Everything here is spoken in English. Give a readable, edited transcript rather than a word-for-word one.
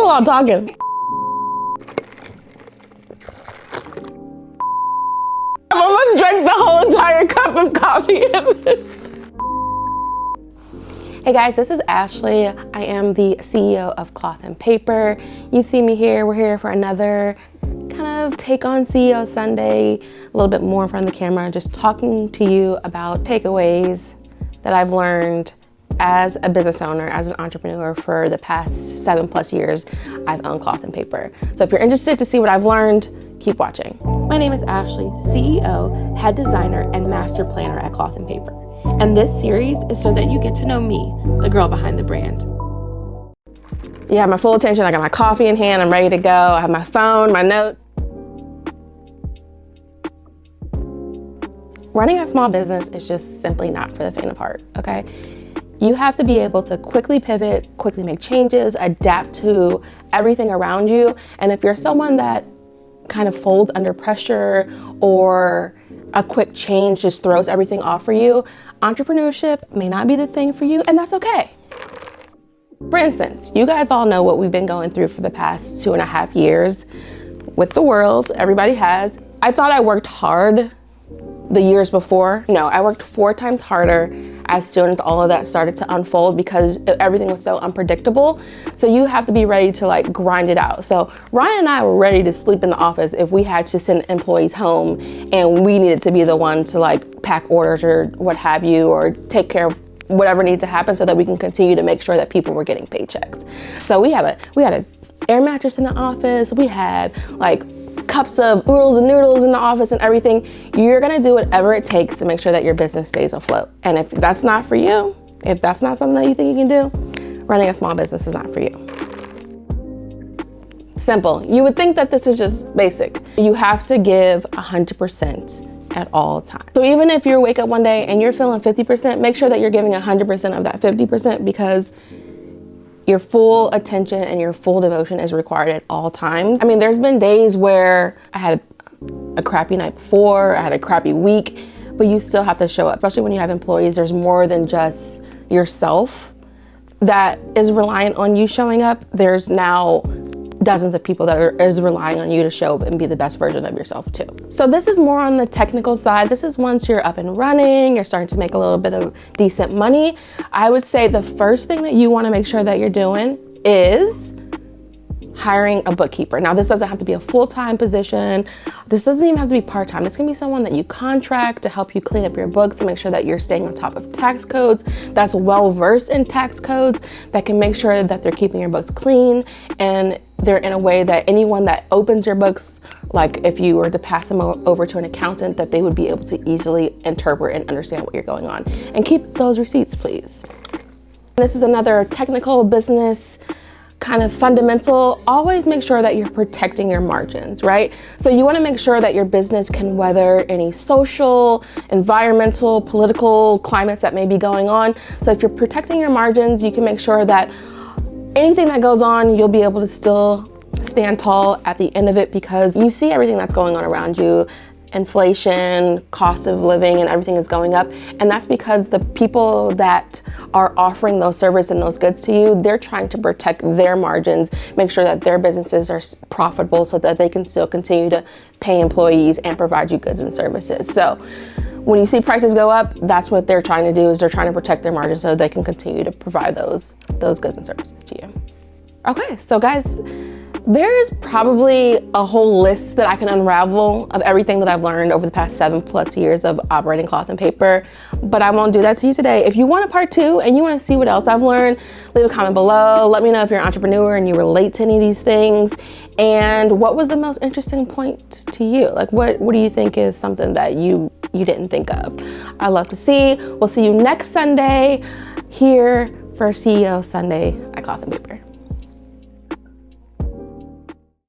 a lot of talking. I almost drank the whole entire cup of coffee in this. Hey guys, this is Ashley. I am the CEO of Cloth and Paper. You've seen me here. We're here for another kind of take on CEO Sunday, a little bit more in front of the camera, just talking to you about takeaways that I've learned as a business owner, as an entrepreneur for the past 7+ years I've owned Cloth and Paper. So if you're interested to see what I've learned, keep watching. My name is Ashley, CEO, head designer, and master planner at Cloth and Paper. And this series is so that you get to know me, the girl behind the brand. You have my full attention. I got my coffee in hand. I'm ready to go. I have my phone, my notes. Running a small business is just simply not for the faint of heart, okay? You have to be able to quickly pivot, quickly make changes, adapt to everything around you. And if you're someone that kind of folds under pressure or a quick change just throws everything off for you, entrepreneurship may not be the thing for you, and that's okay. For instance, you guys all know what we've been going through for the past 2.5 years with the world. Everybody has. I thought I worked hard the years before. No, I worked 4 times harder as soon as all of that started to unfold because everything was so unpredictable. So you have to be ready to like grind it out. So Ryan and I were ready to sleep in the office if we had to send employees home and we needed to be the one to like pack orders or what have you, or take care of whatever needed to happen so that we can continue to make sure that people were getting paychecks. So we had a air mattress in the office. We had like cups of oodles and noodles in the office and everything. You're gonna do whatever it takes to make sure that your business stays afloat. And if that's not for you, if that's not something that you think you can do, running a small business is not for you. Simple. You would think that this is just basic. You have to give 100% at all times. So even if you wake up one day and you're feeling 50%, make sure that you're giving 100% of that 50% because your full attention and your full devotion is required at all times. I mean, there's been days where I had a crappy night before, I had a crappy week, but you still have to show up. Especially when you have employees, there's more than just yourself that is reliant on you showing up. There's now dozens of people that is relying on you to show up and be the best version of yourself too. So this is more on the technical side. This is once you're up and running, you're starting to make a little bit of decent money. I would say the first thing that you want to make sure that you're doing is hiring a bookkeeper. Now, this doesn't have to be a full-time position. This doesn't even have to be part-time. This can be someone that you contract to help you clean up your books and make sure that you're staying on top of tax codes, that's well-versed in tax codes, that can make sure that they're keeping your books clean and they're in a way that anyone that opens your books, like if you were to pass them over to an accountant, that they would be able to easily interpret and understand what you're going on. And keep those receipts, please. This is another technical business kind of fundamental. Always make sure that you're protecting your margins, right? So you want to make sure that your business can weather any social, environmental, political climates that may be going on. So if you're protecting your margins, you can make sure that anything that goes on, you'll be able to still stand tall at the end of it because you see everything that's going on around you. Inflation, cost of living, and everything is going up. And that's because the people that are offering those services and those goods to you, they're trying to protect their margins, make sure that their businesses are profitable so that they can still continue to pay employees and provide you goods and services. So when you see prices go up, that's what they're trying to do, is they're trying to protect their margins so they can continue to provide those goods and services to you. Okay, so guys, there's probably a whole list that I can unravel of everything that I've learned over the past 7+ years of operating Cloth and Paper, but I won't do that to you today. If you want a part 2 and you want to see what else I've learned, leave a comment below. Let me know if you're an entrepreneur and you relate to any of these things. And what was the most interesting point to you? Like what do you think is something that you didn't think of? I'd love to see. We'll see you next Sunday here for CEO Sunday at Cloth and Paper.